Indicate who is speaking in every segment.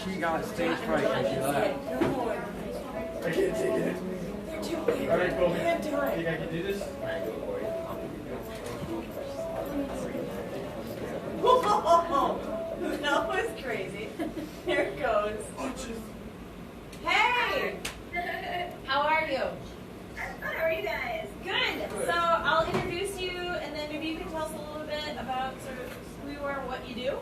Speaker 1: She got stage fright when she left.
Speaker 2: I can't take it. All right, cool. You think I can do this?
Speaker 3: Whoa! That was crazy. Here it goes. Hey! How are you?
Speaker 4: I'm good. How are you guys?
Speaker 3: Good. So I'll introduce you, and then maybe you can tell us a little bit about sort of who you are and what you do.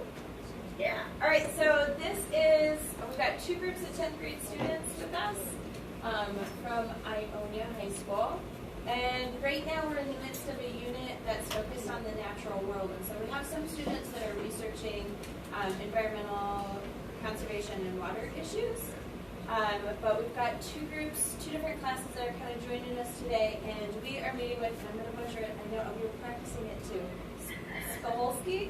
Speaker 4: Yeah.
Speaker 3: All right. So this is we've got two groups of 10th grade students with us from Ionia High School, and right now we're in the midst of a unit that's focused on the natural world, and so we have some students that are researching environmental conservation and water issues. But we've got two groups, two different classes that are kind of joining us today, and we are meeting with, I'm going to butcher it, I know we were practicing it too, Spychalski?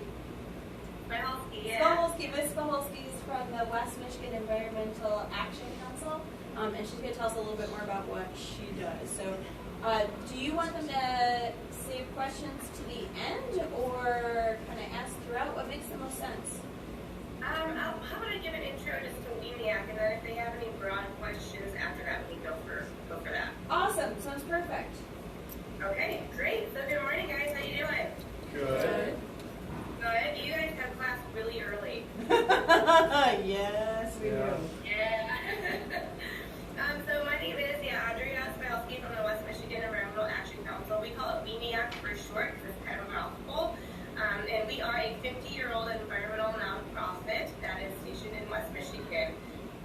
Speaker 4: Spychalski, yeah.
Speaker 3: Spychalski. Ms. Spychalski is from the West Michigan Environmental Action Council, and she's going to tell us a little bit more about what she does. So do you want them to save questions to the end, or kind of ask throughout? What makes the most sense?
Speaker 4: How about I give an intro just to WMEAC, and then if they have any broad questions after that, we can go for that.
Speaker 3: Awesome. Sounds perfect.
Speaker 4: Okay, great. So good morning, guys. How you doing?
Speaker 2: Good.
Speaker 4: Good. You guys have class really early.
Speaker 3: Yes, we do.
Speaker 4: Yeah. So my name is Ondrea Spychalski from the West Michigan Environmental Action Council. We call it WMEAC for short, because it's kind of a mouthful. And we are a 50-year-old environmental nonprofit that is stationed in West Michigan.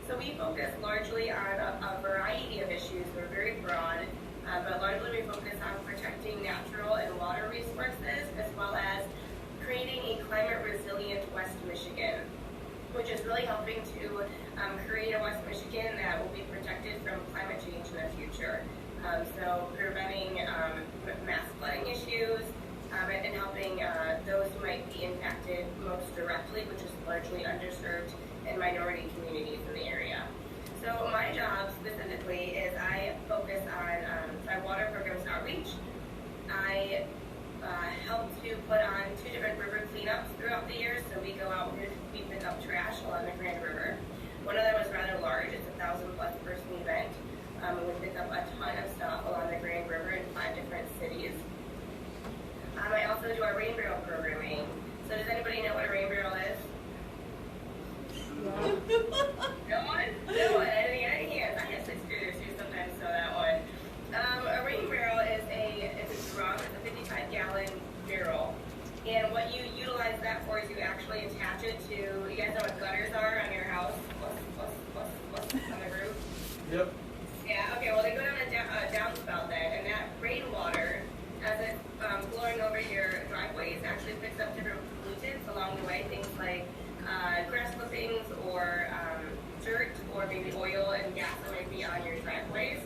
Speaker 4: So we focus largely on a variety of issues. We're very broad, but largely we focus on protecting natural and water resources, as well as creating a climate-resilient West Michigan, which is really helping to create a West Michigan that will be protected from climate change in the future. So preventing mass flooding issues, and helping those who might be impacted most directly, which is largely underserved and minority communities in the area. So my job specifically is I focus on water programs outreach. I help to put on 2 different river cleanups throughout the year. So we go out and we pick up trash along the Grand River. One of them is rather large. It's a 1,000+ person event. And we pick up a ton of stuff along the Grand River in 5 different cities. I also do our rain barrel programming. So does anybody know what a rain barrel is? No one? No one. Any hands? I have 6th graders who sometimes know that one. A rain barrel is a drum. It's a 55-gallon barrel. And what you utilize that for is you actually attach it to, you guys know what gutters are on your house? Plus, on the roof?
Speaker 2: Yep.
Speaker 4: Yeah, okay, well they go down a downspout then, and that rainwater, as it's blowing over your driveways, actually picks up different pollutants along the way, things like grass clippings or dirt or maybe oil and gas that might be on your driveways.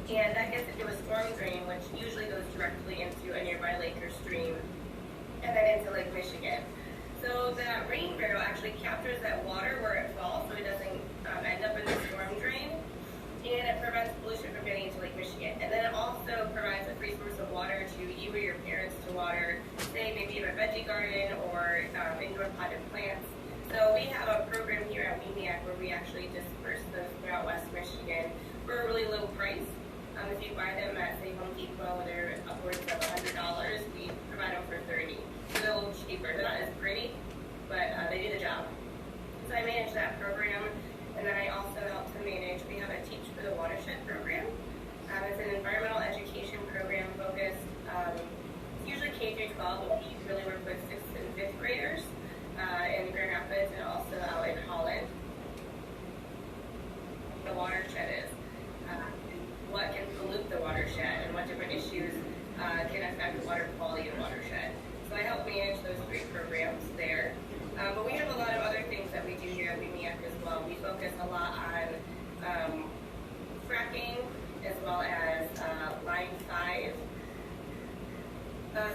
Speaker 4: And that gets into a storm drain, which usually goes directly into a nearby lake or stream, and then into Lake Michigan. So that rain barrel actually captures that water where it falls, so it doesn't end up in the storm drain. And it prevents pollution from getting into Lake Michigan. And then it also provides a free source of water to you or your parents to water, say maybe you have a veggie garden or indoor potted plants. So we have a program here at WMEAC where we actually disperse those throughout West Michigan for a really low price. If you buy them at, say, Home Depot, they're upwards of $100. We provide them for $30. So they're a little cheaper. They're not as pretty, but they do the job. So I manage that program. And then I also help to manage, we have a Teach for the Watershed program. It's an environmental education program focused, usually K-12, but we really work with 6th and 5th graders in Grand Rapids and also out in Holland. The watershed is, what can pollute the watershed and what different issues can affect water quality in the watershed. So I help manage those 3 programs there. But we have a lot of other things that we do here at WMEAC as well. We focus a lot on fracking as well as Line 5.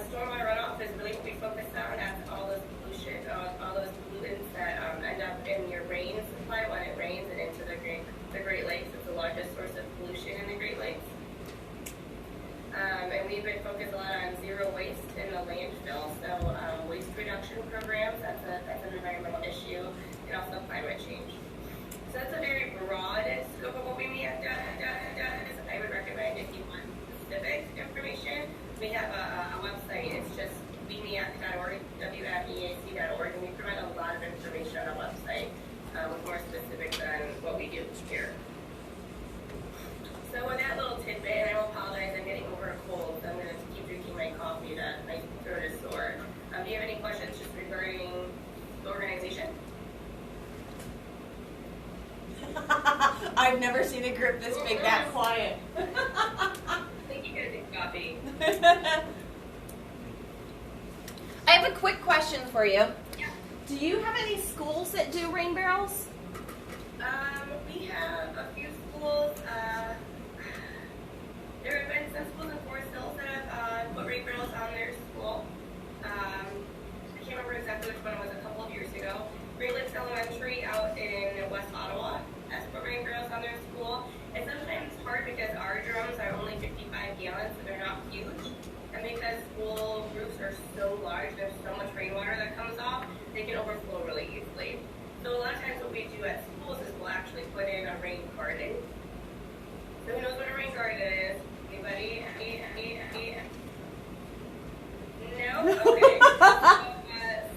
Speaker 4: Stormwater runoff is really what we focus on. That's all those pollution, all those pollutants that end up in your rain supply when it rains and into the Great Lakes. It's the largest source of pollution in the Great Lakes. And we've been focused a lot on zero waste in the landfill, so waste reduction programs, that's an environmental issue, and also climate change. So that's a very broad scope of what WMEAC does. I would recommend if you want specific information, we have a website. It's just WMEAC.org, WMEAC.org, and we provide a lot of information on our website with more specifics on what we do here. So with that little tidbit, and I will apologize, I'm getting over a cold, so I'm going to keep drinking my coffee to my throat is sore. Do you have any questions just regarding the organization?
Speaker 3: I've never seen a group this big that quiet.
Speaker 4: I think you guys drink coffee.
Speaker 3: I have a quick question for you.
Speaker 4: Yeah.
Speaker 3: Do you have any schools that do rain barrels?
Speaker 4: We have a few schools. There have been some schools in Forest Hills that have put rain barrels on their school. I can't remember exactly which one it was a couple of years ago. Great Lakes Elementary out in West Ottawa has put rain barrels on their school. And sometimes it's hard because our drums are only 55 gallons, so they're not huge. And because school roofs are so large, there's so much rainwater that comes off, they can overflow really easily. So a lot of times what we do at schools is we'll actually put in a rain garden. So who knows what a rain garden is? Anybody? No? Okay.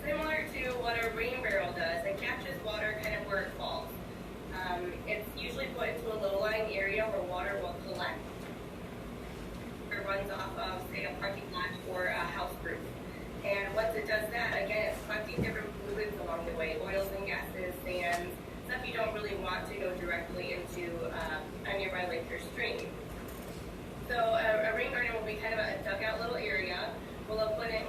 Speaker 4: Similar to what a rain barrel does, it catches water kind of where it falls. It's usually put into a low-lying area where water will collect or runs off of, say, a parking lot or a house roof. And once it does that, again, it's collecting different fluids along the way, oils and gases, sands, stuff you don't really want to go directly into a nearby lake or stream. So a rain garden will be kind of a dugout little area. We'll put in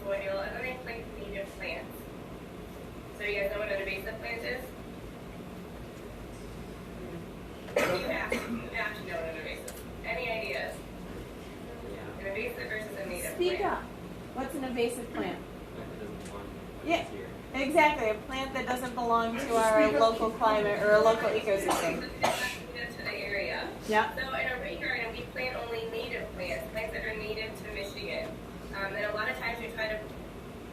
Speaker 4: soil, and then they plant native plants. So you guys know what an invasive plant is? You have to know an invasive. Any ideas? An invasive versus a native
Speaker 3: Speak
Speaker 4: plant.
Speaker 3: up. What's an invasive plant?
Speaker 1: Yeah.
Speaker 3: Yeah, exactly. A plant that doesn't belong to our local climate or a local ecosystem.
Speaker 4: To the area.
Speaker 3: Yeah.
Speaker 4: So in a rain garden, we plant only native plants that are native to Michigan. And a lot of times we try to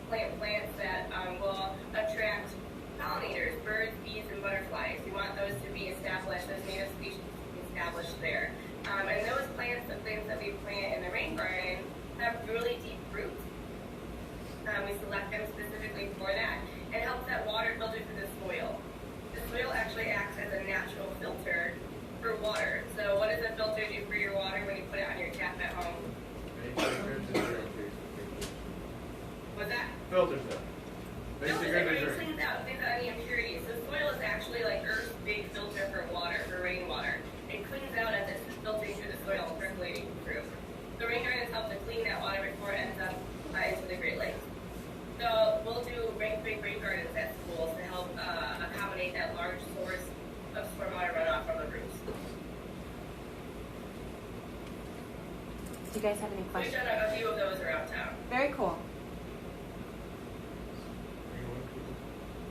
Speaker 4: plant plants that will attract pollinators, birds, bees, and butterflies. We want those to be established, those native species established there. And those plants, the plants that we plant in the rain garden, have really deep roots. We select them specifically for that. It helps that water filter through the soil. The soil actually acts as a natural filter for water. So what does a filter do for your water when you put it on your tap at home? What's that?
Speaker 2: Filters it.
Speaker 4: Filters it, cleans out any impurities. So soil is actually like Earth's big filter for water, for rainwater. It cleans out as it's filtering through the soil and percolating through. The rain gardens help to clean that water before it ends up into the Great Lakes. So we'll do big rain gardens at schools to help accommodate that large source of stormwater runoff from the roofs.
Speaker 3: Do you guys have any
Speaker 4: We've
Speaker 3: questions?
Speaker 4: done a few of those around town.
Speaker 3: Very cool.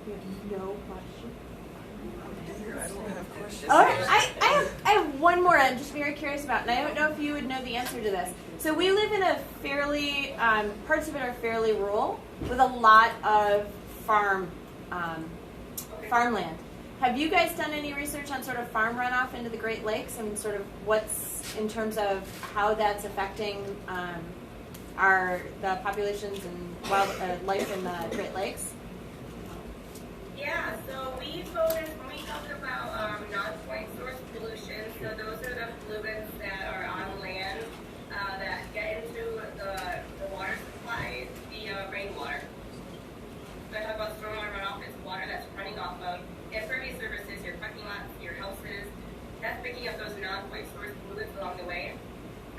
Speaker 3: You have no question?
Speaker 1: I don't have questions.
Speaker 3: All right, I have one more I'm just very curious about, and I don't know if you would know the answer to this. So we live in a fairly, parts of it are fairly rural, with a lot of farmland. Have you guys done any research on sort of farm runoff into the Great Lakes and sort of what's in terms of how that's affecting the populations and wildlife in the Great Lakes?
Speaker 4: Yeah, so we focus, when we talk about non-point source pollution, so those are the fluids that are on land that get into the water supply via rainwater. So I talk about stormwater runoff, it's water that's running off of impervious surfaces, your parking lots, your houses. That's picking up those non-point source fluids along the way.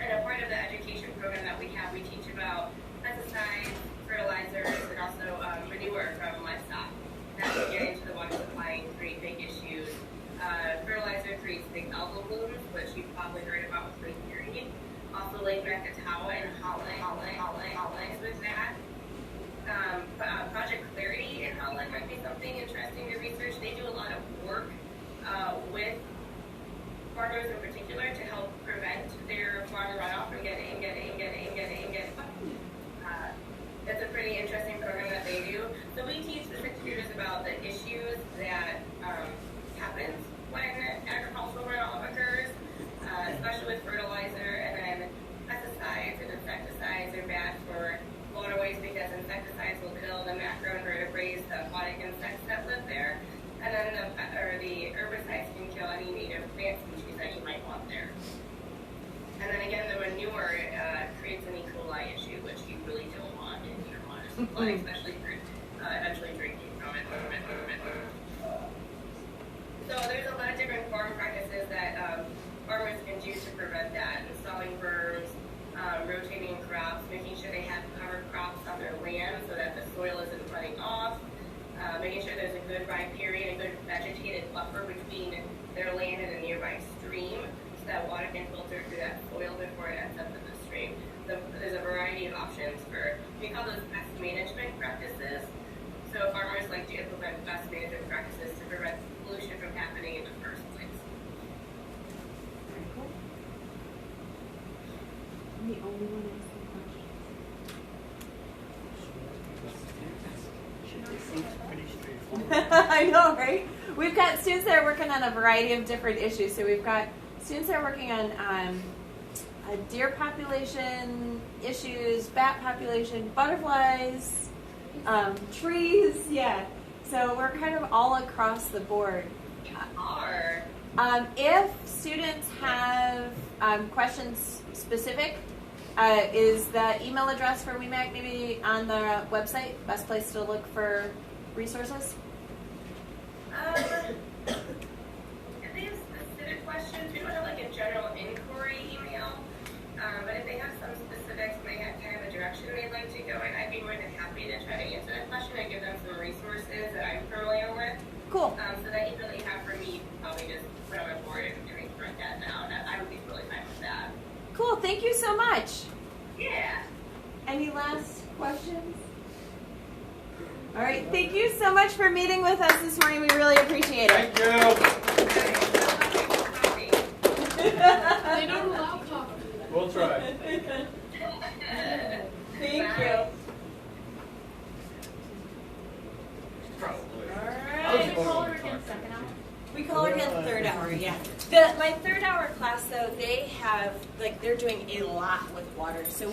Speaker 4: And a part of the education program that we have, we teach about pesticides, fertilizers, and also manure from livestock. That can get into the water supply and create big issues. Fertilizer creates big algal blooms, which you've probably heard about with Lake Erie. Also Lake Krakatoa and Holland with that. Project Clarity in Holland might be something interesting to research. They do a lot of work with farmers in particular to help prevent their farm runoff from getting. That's a pretty interesting program that they do. So we teach the 6th graders about the issues that that for waterways because insecticides will kill the macroinvertebrates, the aquatic insects that live there, and then the herbicides can kill any native plant species that you might want there. And then again, the manure creates an E. coli issue, which you really don't want in your water supply, especially for eventually drinking from it. So there's a lot of different farm practices that farmers can do to prevent that. Installing berms, rotating crops, making sure they have cover crops on their land so that the soil isn't running off, making sure there's a good riparian, a good vegetated buffer between their land and a nearby stream so that water can filter through that soil before it ends up in the stream. There's a variety of options for, we call those pest management practices. So farmers like to implement pest management practices to prevent pollution from happening in the first place.
Speaker 3: Very cool. I'm the only one asking questions. I know, right? We've got students that are working on a variety of different issues. So we've got students that are working on deer population issues, bat population, butterflies, trees, yeah. So we're kind of all across the board. If students have questions specific, is the email address for WMEAC maybe on the website? Best place to look for resources?
Speaker 4: If they have specific questions, we don't have like a general inquiry email, but if they have some specifics and they have kind of a direction they'd like to go in, I'd be more than happy to try to answer that question and give them some resources that I'm familiar with.
Speaker 3: Cool.
Speaker 4: So that you really have for me, probably just put on a board and write that down. I would be really fine with that.
Speaker 3: Cool. Thank you so much.
Speaker 4: Yeah.
Speaker 3: Any last questions? All right. Thank you so much for meeting with us this morning. We really appreciate it.
Speaker 2: Thank you.
Speaker 5: They don't allow coffee.
Speaker 2: We'll try.
Speaker 3: Thank you.
Speaker 2: Probably.
Speaker 3: All
Speaker 5: Did
Speaker 3: right.
Speaker 5: you call her again second hour?
Speaker 3: We call her again third hour, yeah. My third hour class, though, they have, like, they're doing a lot with water. So